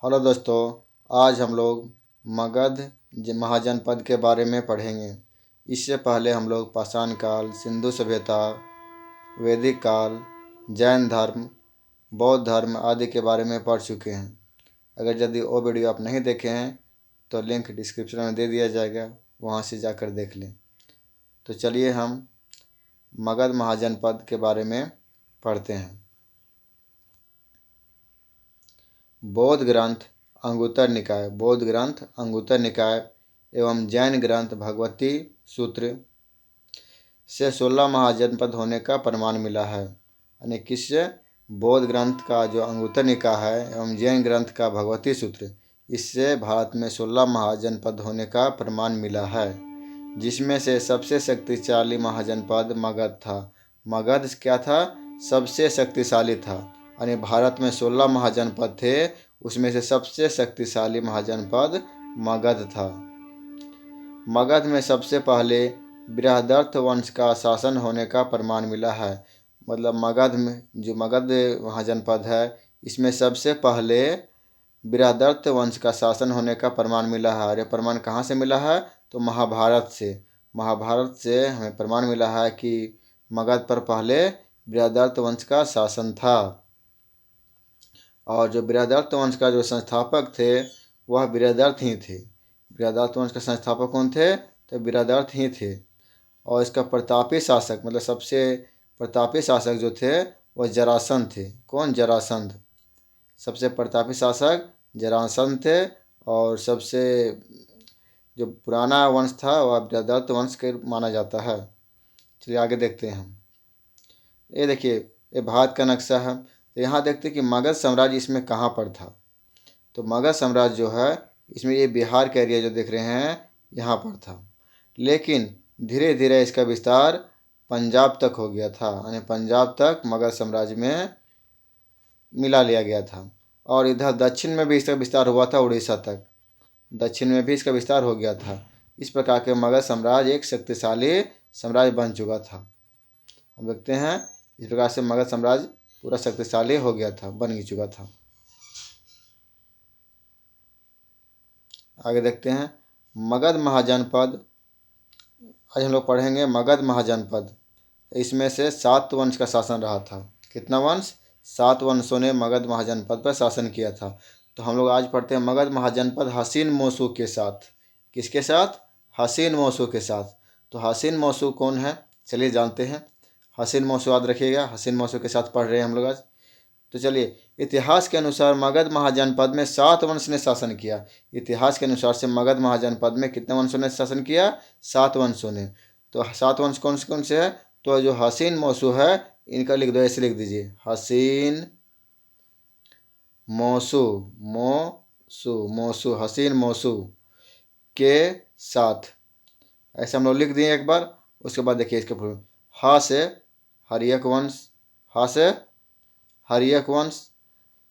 Hello दोस्तों, आज हम लोग मगध महाजनपद के बारे में पढ़ेंगे। इससे पहले हम लोग पाषाण काल, सिंधु सभ्यता, वैदिक काल, जैन धर्म, बौद्ध धर्म आदि के बारे में पढ़ चुके हैं। अगर यदि वो वीडियो आप नहीं देखे हैं तो लिंक डिस्क्रिप्शन में दे दिया जाएगा, वहाँ से जाकर देख लें। तो चलिए हम मगध महाजनपद के बारे में पढ़ते हैं। बौद्ध ग्रंथ अंगुत्तर निकाय एवं जैन ग्रंथ भगवती सूत्र से 16 महाजनपद होने का प्रमाण मिला है। यानी किससे? बौद्ध ग्रंथ का जो अंगुत्तर निकाय है एवं जैन ग्रंथ का भगवती सूत्र, इससे भारत में 16 महाजनपद होने का प्रमाण मिला है, जिसमें से सबसे शक्तिशाली महाजनपद मगध था। मगध क्या था? सबसे शक्तिशाली था। यानी भारत में 16 महाजनपद थे, उसमें से सबसे शक्तिशाली महाजनपद मगध था। मगध में सबसे पहले बृहदर्थ वंश का शासन होने का प्रमाण मिला है। मतलब मगध में जो मगध महाजनपद है, इसमें सबसे पहले बृहदर्थ वंश का शासन होने का प्रमाण मिला है। और ये प्रमाण कहाँ से मिला है? तो महाभारत से हमें प्रमाण मिला है कि मगध पर पहले बृहदर्थ वंश का शासन था। और जो बृहदर्थ वंश का जो संस्थापक थे वह बृहदर्थ ही थे। बृहदर्थ वंश का संस्थापक कौन थे? तो बृहदर्थ ही थे। और इसका प्रतापी शासक, मतलब सबसे प्रतापी शासक जो थे वह जरासंध थे। कौन? जरासंध। सबसे प्रतापी शासक जरासंध थे। और सबसे जो पुराना वंश था वह बृहदर्थ वंश के माना जाता है। चलिए आगे देखते हैं हम। ये देखिए, ये भारत का नक्शा है। तो यहाँ देखते हैं कि मगध साम्राज्य इसमें कहाँ पर था। तो मगध साम्राज्य जो है इसमें ये बिहार का एरिया जो देख रहे हैं यहाँ पर था। लेकिन धीरे धीरे इसका विस्तार पंजाब तक हो गया था। यानी पंजाब तक मगध साम्राज्य में मिला लिया गया था। और इधर दक्षिण में भी इसका विस्तार हुआ था, उड़ीसा तक। दक्षिण में भी इसका विस्तार हो गया था। इस प्रकार के मगध साम्राज्य एक शक्तिशाली साम्राज्य बन चुका था। हम देखते हैं इस प्रकार से मगध साम्राज्य पूरा शक्तिशाली हो गया था, बन ही चुका था। आगे देखते हैं मगध महाजनपद। आज हम लोग पढ़ेंगे मगध महाजनपद। इसमें से 7 वंश का शासन रहा था। कितना वंश? 7 वंशों ने मगध महाजनपद पर शासन किया था। तो हम लोग आज पढ़ते हैं मगध महाजनपद हसीन मौसू के साथ। किसके साथ? हसीन मौसू के साथ। तो हसीन मौसू कौन है? चलिए जानते हैं। हसीन मौसू याद रखिएगा, हसीन मौसू के साथ पढ़ रहे हैं हम लोग आज। तो चलिए, इतिहास के अनुसार मगध महाजनपद में 7 वंश ने शासन किया। इतिहास के अनुसार से मगध महाजनपद में कितने वंशों ने शासन किया? 7 वंशों ने। तो 7 वंश कौन से है? तो जो हसीन मौसू है इनका लिख दो, ऐसे लिख दीजिए, हसीन मौसू हसीन मौसू के साथ। ऐसे हम लोग लिख दिए एक बार। उसके बाद देखिए इसके पूर्व हा से हरियक वंश, हा से हरियक वंश,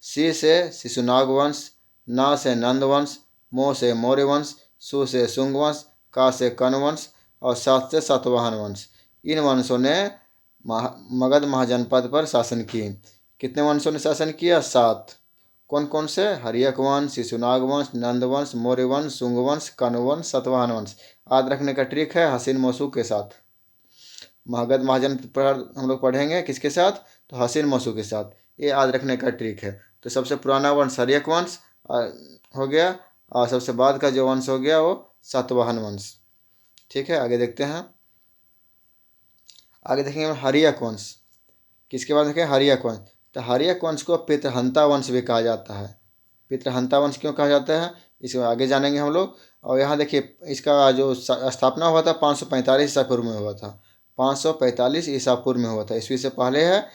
सी से शिशुनाग वंश, ना से नंद वंश, मो से मौर्य वंश, सु से शुंग वंश, का से कन वंश और सात से सातवाहन वंश। इन वंशों ने मगध महाजनपद पर शासन किए। कितने वंशों ने शासन किया? 7। कौन कौन से? हरियक वंश, शिशुनाग वंश, नंद वंश, मौर्य वंश, शुंग वंश, कन वंश, सातवाहन वंश। याद रखने का ट्रिक है हसीन मौसू के साथ। मगध महाजनपद पर हम लोग पढ़ेंगे किसके साथ? तो हसीन मौसू के साथ। ये याद रखने का ट्रिक है। तो सबसे पुराना वंश हरियक वंश हो गया, और सबसे बाद का जो वंश हो गया वो सातवाहन वंश। ठीक है, आगे देखते हैं। आगे देखेंगे हरियक वंश। किसके बाद देखें? हरियक वंश। तो हरियक वंश को पितृहंता वंश भी कहा जाता है। पितृहंता वंश क्यों कहा जाता है इसको आगे जानेंगे हम लोग। और यहाँ देखिए इसका जो स्थापना हुआ था 545 ईसा पूर्व में हुआ था। 545 ईसा पूर्व में हुआ था, ईस्वी से पहले है।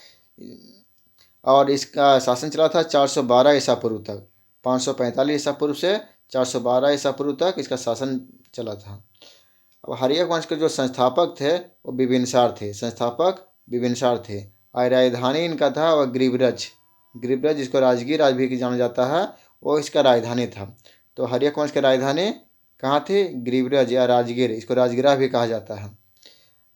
और इसका शासन चला था 412 ईसा पूर्व तक। 545 ईसा पूर्व से 412 ईसा पूर्व तक इसका शासन चला था। अब हरियक वंश के जो संस्थापक थे वो बिबिनसार थे। संस्थापक बिबिनसार थे। और राजधानी इनका था वह गिरिब्रज। गिरिब्रज जिसको राजगीर आज भी जाना जाता है, वो इसका राजधानी था। तो हरियक वंश की राजधानी कहाँ थी? गिरिब्रज या राजगीर, इसको राजगिरा भी कहा जाता है।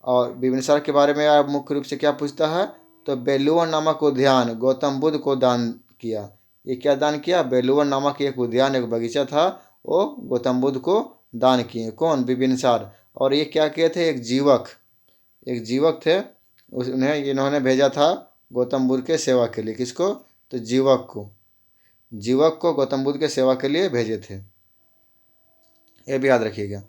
और बिबिनसार के बारे में आप मुख्य रूप से क्या पूछता है? तो बेलुआ नामक उद्यान गौतम बुद्ध को दान किया। ये क्या दान किया? बेलूर नामक एक उद्यान, एक बगीचा था, वो गौतम बुद्ध को दान किए। कौन? बिबिनसार। और ये क्या किए थे? एक जीवक थे, उन्हें इन्होंने भेजा था गौतम बुद्ध के सेवा के लिए। किसको? तो जीवक को गौतम बुद्ध के सेवा के लिए भेजे थे। ये भी याद रखिएगा।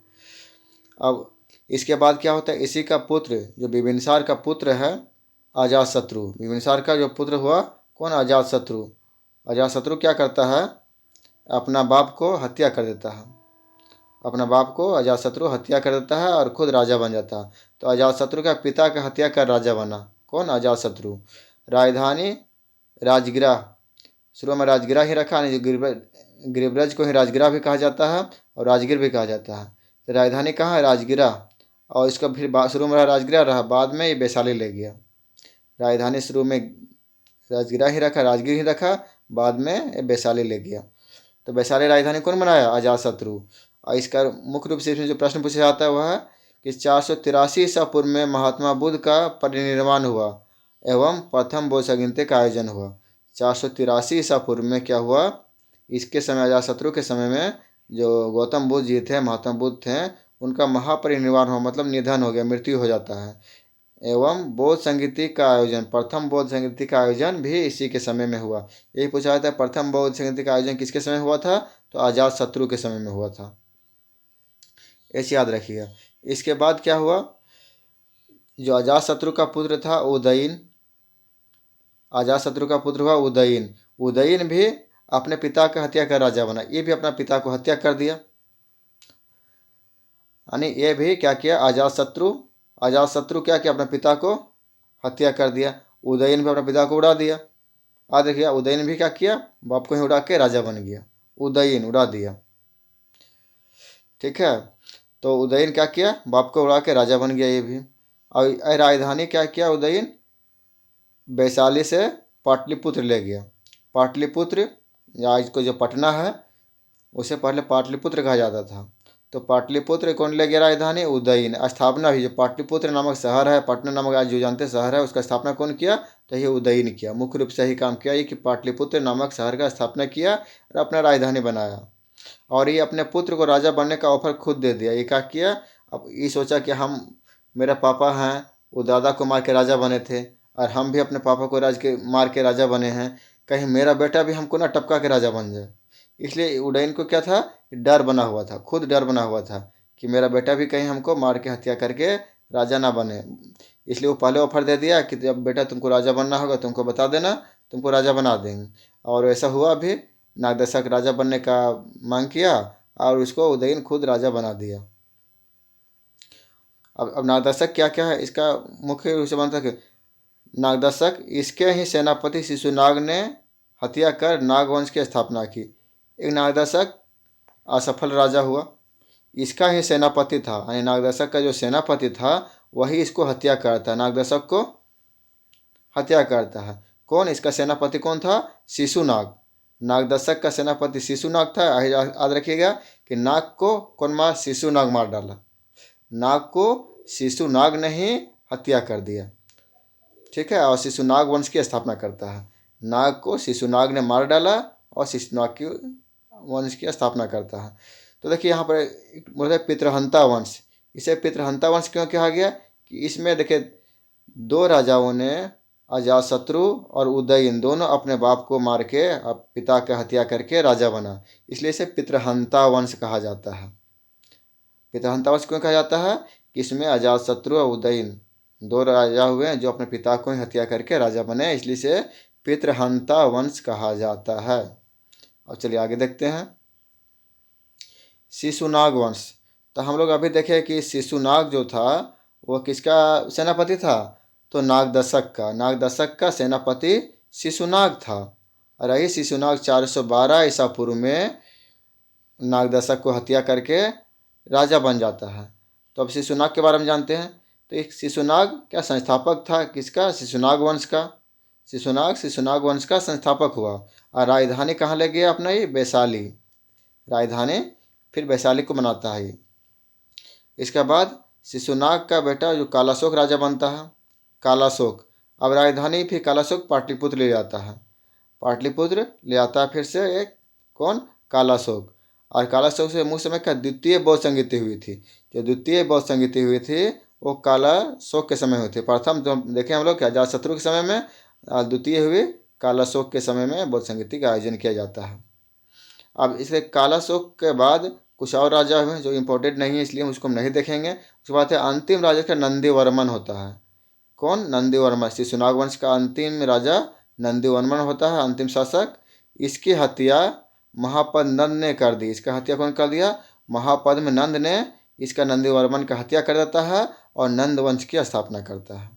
अब इसके बाद क्या होता है? इसी का पुत्र, जो बिबिनसार का पुत्र है, अजातशत्रु। बिबिनसार का जो पुत्र हुआ, कौन? अजातशत्रु। अजातशत्रु क्या करता है? अपना बाप को हत्या कर देता है। अपना बाप को अजातशत्रु हत्या कर देता है और खुद राजा बन जाता है। तो अजातशत्रु का पिता का हत्या कर राजा बना। कौन? अजातशत्रु। राजधानी राजगिरा, शुरू में राजगिरा ही रखा, नहीं, गिरिब्रज को ही राजगिरा भी कहा जाता है और राजगीर भी कहा जाता है। तो राजधानी कहाँ है? राजगिरा। और इसका फिर शुरू में राजगिरा रहा, बाद में ये वैशाली ले गया। राजधानी शुरू में राजगिरा ही रखा, राजगीर ही रखा, बाद में वैशाली ले गया। तो वैशाली राजधानी कौन बनाया? अजातशत्रु। और इसका मुख्य रूप से इसमें जो प्रश्न पूछा जाता है वह है कि 483 ईसा पूर्व में महात्मा बुद्ध का परिनिर्वाण हुआ एवं प्रथम बौद्ध संगीत का आयोजन हुआ। 483 ईसा पूर्व में क्या हुआ? इसके समय, अजातशत्रु के समय में, जो गौतम बुद्ध जी थे, महात्मा बुद्ध थे, उनका महापरिनिर्वाण हुआ, मतलब निधन हो गया, मृत्यु हो जाता है। एवं बौद्ध संगीति का आयोजन, प्रथम बौद्ध संगीति का आयोजन भी इसी के समय में हुआ। यही पूछा जाता है, प्रथम बौद्ध संगीति का आयोजन किसके समय हुआ था? तो अजातशत्रु के समय में हुआ था। ऐसे याद रखिएगा। इसके बाद क्या हुआ? जो अजातशत्रु का पुत्र था उदयन, अजातशत्रु का पुत्र हुआ उदयन। उदयन भी अपने पिता का हत्या कर राजा बना। ये भी अपना पिता को हत्या कर दिया। यानी ये भी क्या किया? अजातशत्रु क्या किया? अपने पिता को हत्या कर दिया। उदयन भी अपने पिता को उड़ा दिया। याद रखिए, उदयन भी क्या किया? बाप को ही उड़ा के राजा बन गया। उदयन उड़ा दिया। ठीक है, तो उदयन क्या किया? बाप को उड़ा के राजा बन गया ये भी। और राजधानी क्या किया उदयन? वैशाली से पाटलिपुत्र ले गया। पाटलिपुत्र, या इसको जो पटना है, उसे पहले पाटलिपुत्र कहा जाता था। तो पाटलिपुत्र कौन ले गया राजधानी? उदयन। स्थापना भी, जो पाटलिपुत्र नामक शहर है, पटना नामक आज जो जानते शहर है, उसका स्थापना कौन किया? तो ये उदयन किया। मुख्य रूप से ही काम किया ये कि पाटलिपुत्र नामक शहर का स्थापना किया और अपना राजधानी बनाया। और ये अपने पुत्र को राजा बनने का ऑफर खुद दे दिया। ये क्या किया? अब ये सोचा कि मेरा पापा हैं, वो दादा को मार के राजा बने थे, और हम भी अपने पापा को मार के राजा बने हैं, कहीं मेरा बेटा भी हमको ना टपका के राजा बन जाए। इसलिए उदयन को क्या था? डर बना हुआ था, खुद डर बना हुआ था कि मेरा बेटा भी कहीं हमको मार के हत्या करके राजा ना बने। इसलिए वो पहले ऑफर दे दिया कि जब बेटा तुमको राजा बनना होगा, तुमको बता देना, तुमको राजा बना देंगे। और ऐसा हुआ भी। नागदशक राजा बनने का मांग किया और उसको उदयन खुद राजा बना दिया। अब नागदशक क्या क्या है? इसका मुख्य रूप से बनता है कि नागदशक, इसके ही सेनापति शिशुनाग ने हत्या कर नागवंश की स्थापना की। एक नागदशक असफल राजा हुआ, इसका ही सेनापति था, यानी नागदशक का जो सेनापति था वही इसको हत्या करता है, नागदशक को हत्या करता है। कौन? इसका सेनापति कौन था? शिशुनाग। नागदशक का सेनापति शिशुनाग था। याद रखिएगा कि नाग को कौन मार? शिशुनाग मार डाला। नाग को शिशुनाग ने ही हत्या कर दिया। ठीक है, और शिशुनाग वंश की स्थापना करता है। नाग को शिशुनाग ने मार डाला और शिशुनाग की वंश की स्थापना करता है। तो देखिए यहाँ पर बोलते हैं पितृहंता वंश। इसे पितृहंता वंश क्यों कहा गया? कि इसमें देखिए दो राजाओं ने, अजातशत्रु और उदयन, दोनों अपने बाप को मार के, पिता का हत्या करके राजा बना, इसलिए इसे पितृहंता वंश कहा जाता है। पितृहंता वंश क्यों कहा जाता है? कि इसमें अजातशत्रु और उदयन दो राजा हुए हैं जो अपने पिता को ही हत्या करके राजा बने, इसलिए इसे पितृहंता वंश कहा जाता है। अब चलिए आगे देखते हैं। शिशुनाग वंश। तो हम लोग अभी देखे कि शिशुनाग जो था वो किसका सेनापति था? तो नागदशक का सेनापति शिशुनाग था। और यही शिशुनाग 412 ईसा पूर्व में नागदशक को हत्या करके राजा बन जाता है। तो अब शिशुनाग के बारे में जानते हैं। तो एक शिशुनाग क्या संस्थापक था? किसका? शिशुनाग वंश का। शिशुनाग वंश का संस्थापक हुआ। और राजधानी कहाँ ले गया अपना? ये वैशाली। राजधानी फिर वैशाली को बनाता है। इसके बाद शिशुनाग का बेटा जो कालाशोक राजा बनता है, कालाशोक। अब राजधानी फिर कालाशोक पाटलिपुत्र ले जाता है। पाटलिपुत्र ले आता है फिर से एक कौन, कालाशोक। और कालाशोक से मुख्य समय क्या, द्वितीय बौद्ध संगीति हुई थी। जो द्वितीय बौद्ध संगीति हुई थी वो कालाशोक के समय हुई थी। प्रथम जो देखें हम लोग क्या, अजातशत्रु के समय में, और द्वितीय हुई कालाशोक के समय में बौद्ध संगीति का आयोजन किया जाता है। अब इसके कालाशोक के बाद कुछ और राजा हुए जो इम्पोर्टेंट नहीं है, इसलिए हम उसको नहीं देखेंगे। उसके बाद है अंतिम राजा का नंदीवर्मन होता है। कौन, नंदीवर्मन। शिशुनाग वंश का अंतिम राजा नंदीवर्मन होता है, अंतिम शासक। इसकी हत्या महापद नंद ने कर दी। इसका हत्या कौन कर दिया, महापद्म नंद ने इसका नंदीवर्मन का हत्या कर देता है और नंद वंश की स्थापना करता है।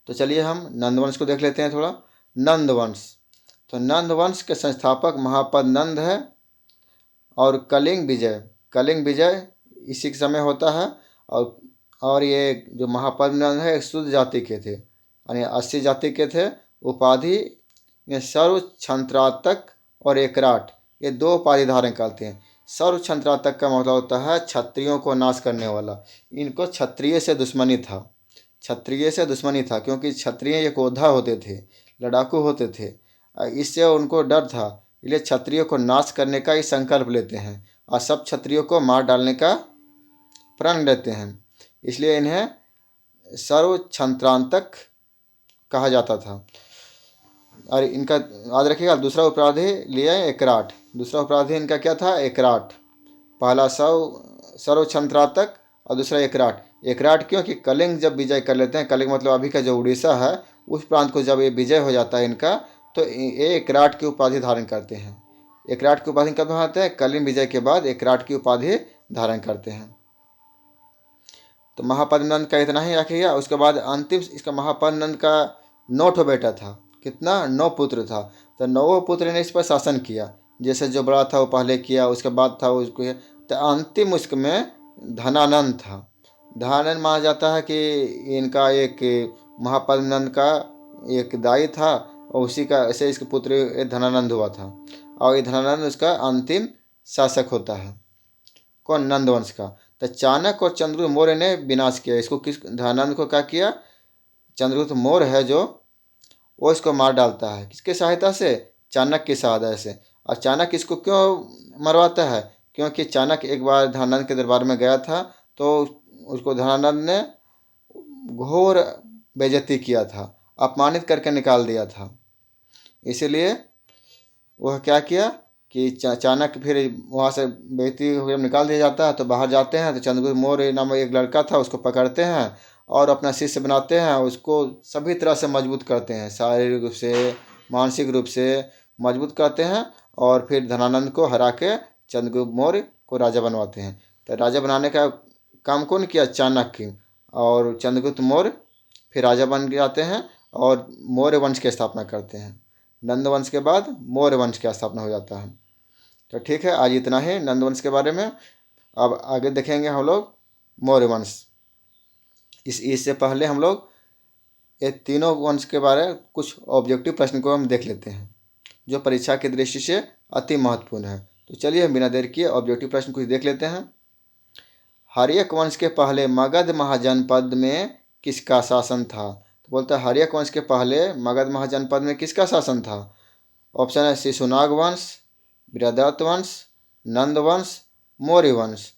तो चलिए हम नंद वंश को देख लेते हैं थोड़ा। नंद वंश, तो नंद वंश के संस्थापक महापद नंद है। और कलिंग विजय इसी के समय होता है। और ये जो महापद नंद है शुद्ध जाति के थे, यानी 80 जाति के थे। उपाधि में सर्व छंत्रातक और एकराट, ये 2 उपाधि धारण करते हैं। सर्व छंत्रातक का मतलब होता है क्षत्रियों को नाश करने वाला। इनको क्षत्रिय से दुश्मनी था, क्योंकि क्षत्रिय एक योद्धा होते थे, लड़ाकू होते थे। इससे उनको डर था, इसलिए क्षत्रियों को नाश करने का ही संकल्प लेते हैं और सब क्षत्रियों को मार डालने का प्रण लेते हैं। इसलिए इन्हें सर्व छंत्रांतक कहा जाता था। और इनका याद रखिएगा, दूसरा अपराधी लिया है एकराट। दूसरा अपराधी इनका क्या था, एकराट। पहला सर्व छंत्रातक और दूसरा एकराट। एकराट क्यों, कि कलिंग जब विजय कर लेते हैं, कलिंग मतलब अभी का जो उड़ीसा है, उस प्रांत को जब ये विजय हो जाता है इनका, तो ये एकराट की उपाधि धारण करते हैं। एकराट की उपाधि कब आते हैं, कलिंग विजय के बाद एकराट की उपाधि धारण करते हैं। तो महापद्मनंद का इतना ही रखिएगा। उसके बाद अंतिम इसका महापद्मनंद का 9 बेटा था। कितना, 9 पुत्र था। तो 9 पुत्र ने इस पर शासन किया। जैसे जो बड़ा था वो पहले किया, उसके बाद था उसको। तो अंतिम उसमें धनानंद था। धनानंद माना जाता है कि इनका एक महापद्मनंद का एक दाई था और उसी का ऐसे इसके पुत्र धनानंद हुआ था। और ये धनानंद उसका अंतिम शासक होता है। कौन, नंद वंश का। तो चाणक्य और चंद्रगुप्त मौर्य ने विनाश किया इसको। किस, धनानंद को क्या किया, चंद्रगुप्त मौर्य है जो, वो इसको मार डालता है। किसके सहायता से, चाणक्य की सहायता से। और चाणक्य इसको क्यों मरवाता है, क्योंकि चाणक्य एक बार धनानंद के दरबार में गया था, तो उसको धनानंद ने घोर बेइज्जती किया था, अपमानित करके निकाल दिया था। इसीलिए वह क्या किया कि चाणक्य फिर वहाँ से बेइज्जती होकर निकाल दिया जाता है। तो बाहर जाते हैं तो चंद्रगुप्त मौर्य नामक एक लड़का था, उसको पकड़ते हैं और अपना शिष्य बनाते हैं। उसको सभी तरह से मजबूत करते हैं, शारीरिक रूप से, मानसिक रूप से मजबूत करते हैं। और फिर धनानंद को हरा के चंद्रगुप्त मौर्य को राजा बनवाते हैं। तो राजा बनाने का काम कौन किया, चाणक्य। और चंद्रगुप्त मौर्य फिर राजा बन जाते हैं और मौर्य वंश की स्थापना करते हैं। नंद वंश के बाद मौर्य वंश की स्थापना हो जाता है। तो ठीक है, आज इतना ही नंद वंश के बारे में। अब आगे देखेंगे हम लोग मौर्य वंश। इससे पहले हम लोग ये तीनों वंश के बारे में कुछ ऑब्जेक्टिव प्रश्न को हम देख लेते हैं जो परीक्षा की दृष्टि से अति महत्वपूर्ण है। तो चलिए हम बिना देर किए ऑब्जेक्टिव प्रश्न कुछ देख लेते हैं। हर्यक वंश के पहले मगध महाजनपद में किसका शासन था। तो बोलता है हर्यक वंश के पहले मगध महाजनपद में किसका शासन था। ऑप्शन है शिशुनाग वंश, बृहदत्त वंश, नंद वंश, मौर्य वंश।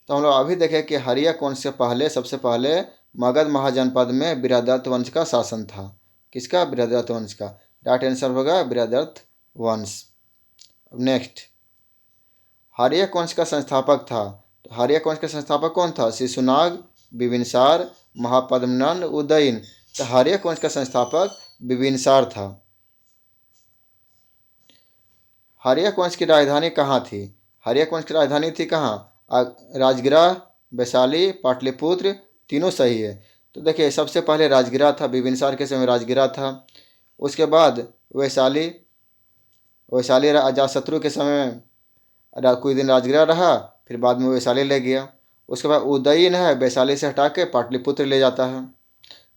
तो हम लोग अभी देखें कि हर्यक वंश से पहले सबसे पहले मगध महाजनपद में बृहदत्त वंश का शासन था। किसका, बृहदत्त वंश का। राइट आंसर होगा बृहदत्त वंश। नेक्स्ट, हर्यक वंश का संस्थापक था। तो हर्यक वंश का संस्थापक कौन था, शिशुनाग, बिम्बिसार, महापद्मनंद, उदयन। तो हर्यक वंश का संस्थापक बिम्बिसार था। हर्यक वंश की राजधानी कहाँ थी। हर्यक वंश की राजधानी थी कहाँ, राजगृह, वैशाली, पाटलिपुत्र, तीनों सही है। तो देखिए सबसे पहले राजगृह था, बिम्बिसार के समय राजगृह था। उसके बाद वैशाली अजातशत्रु के समय में कुछ दिन राजगृह रहा, फिर बाद में वैशाली ले गया। उसके बाद उदयन है, वैशाली से हटा के पाटलिपुत्र ले जाता है।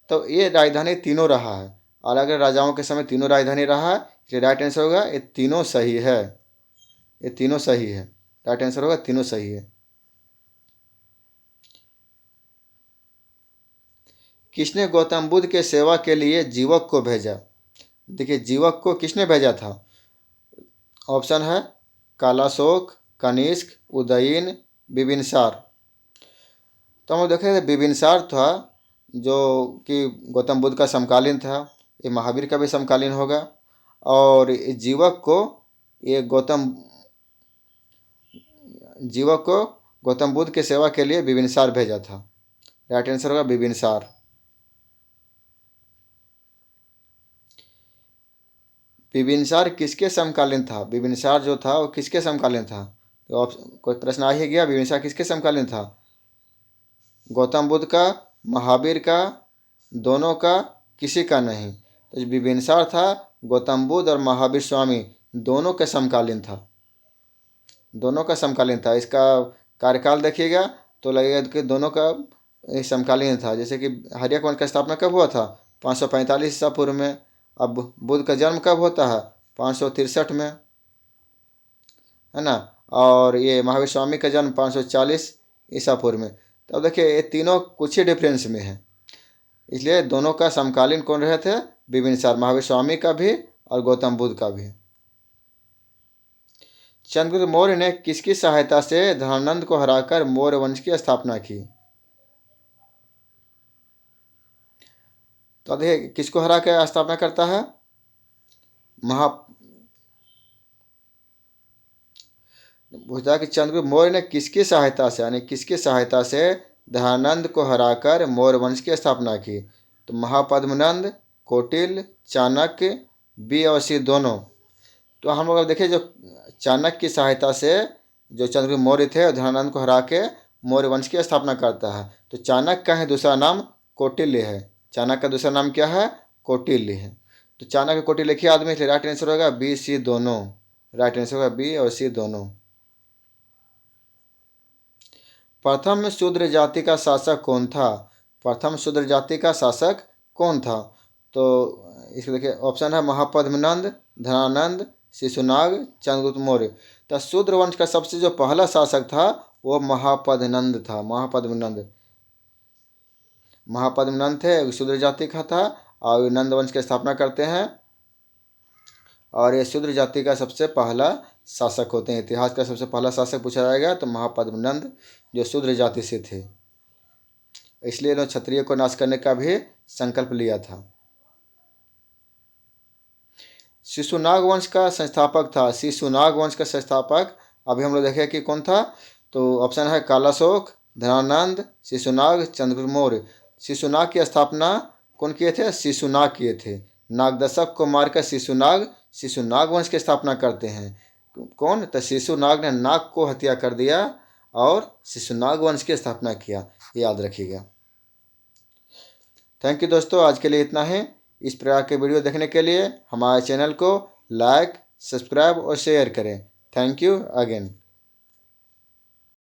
तो ये राजधानी तीनों रहा है, अलग अलग राजाओं के समय तीनों राजधानी रहा है। इसलिए राइट आंसर होगा ये तीनों सही है। ये तीनों सही है, राइट आंसर होगा तीनों सही है। किसने गौतम बुद्ध के सेवा के लिए जीवक को भेजा। देखिए जीवक को किसने भेजा था? ऑप्शन है कालाशोक, कनिष्क, उदयीन, बिबिनसार। तो हम देखें बिबिनसार था जो कि गौतम बुद्ध का समकालीन था, ये महावीर का भी समकालीन होगा। और जीवक को ये गौतम बुद्ध की सेवा के लिए बिबिनसार भेजा था। राइट आंसर होगा बिबिनसार। बिबिनसार किसके समकालीन था? बिबिनसार जो था वो किसके समकालीन था? तो कोई प्रश्न आ ही गया, बिबिनसार किसके समकालीन था? गौतम बुद्ध का, महावीर का, दोनों का, किसी का नहीं। तो बिबिनसार था गौतम बुद्ध और महावीर स्वामी दोनों के समकालीन था, दोनों का समकालीन था। इसका कार्यकाल देखिएगा तो लगेगा कि दोनों का समकालीन था। जैसे कि हर्यक वंश का स्थापना कब हुआ था? 545 ईसा पूर्व में। अब बुद्ध का जन्म कब होता है? 563 में, है ना। और ये महावीर स्वामी का जन्म 540 ईसा पूर्व में। तो अब देखिए ये तीनों कुछ ही डिफरेंस में है, इसलिए दोनों का समकालीन कौन रहे थे? बिबिनसार, महावीर स्वामी का भी और गौतम बुद्ध का भी। चंद्रगुप्त मौर्य ने किसकी सहायता से धनानंद को हराकर मौर्य वंश की स्थापना की? तो देखिए किसको हरा के स्थापना करता है? पूछता है कि चंद्रगुप्त मौर्य ने किसकी सहायता से, यानी किसकी सहायता से धनानंद को हराकर मौर्य वंश की स्थापना की? तो महापद्मनंद, कौटिल्य, चाणक्य, बी और सी दोनों। तो हम लोग देखें जो चाणक्य की सहायता से जो चंद्रगुप्त मौर्य थे धनानंद को हरा के मौर्य वंश की स्थापना करता है। तो चाणक्य का है दूसरा नाम कौटिल्य है। चाणक्य का दूसरा नाम क्या है? कौटिल्य है। तो चाणक्य कौटिल्य लिखिए आदमी, इसलिए राइट आंसर होगा बी सी दोनों। राइट आंसर होगा बी और सी दोनों। प्रथम शूद्र जाति का शासक कौन था? प्रथम शूद्र जाति का शासक कौन था? तो इसको देखिए ऑप्शन है महापद्मनंद, धनानंद, शिशुनाग, चंद्रगुप्त मौर्य। तो शूद्र वंश का सबसे जो पहला शासक था वो महापद्मनंद था। महापद्मनंद थे, शूद्र जाति का था और नंद वंश की स्थापना करते हैं और ये शूद्र जाति का सबसे पहला शासक होते हैं। इतिहास का सबसे पहला शासक पूछा जाएगा तो महापद्मनंद जो शूद्र जाति से थे, इसलिए इन्होंने क्षत्रिय को नाश करने का भी संकल्प लिया था। शिशुनाग वंश का संस्थापक था। शिशुनाग वंश का संस्थापक अभी हम लोग देखें कि कौन था। तो ऑप्शन है कालाशोक, धनानंद, शिशुनाग, चंद्रगुप्त मौर्य। शिशुनाग की स्थापना कौन किए थे? शिशुनाग किए थे। नागदशक को मारकर शिशुनाग वंश की स्थापना करते हैं। कौन? तो शिशुनाग ने नाग को हत्या कर दिया और शिशुनाग वंश की स्थापना किया, याद रखिएगा। थैंक यू दोस्तों, आज के लिए इतना ही। इस प्रकार के वीडियो देखने के लिए हमारे चैनल को लाइक, सब्सक्राइब और शेयर करें। Thank you again.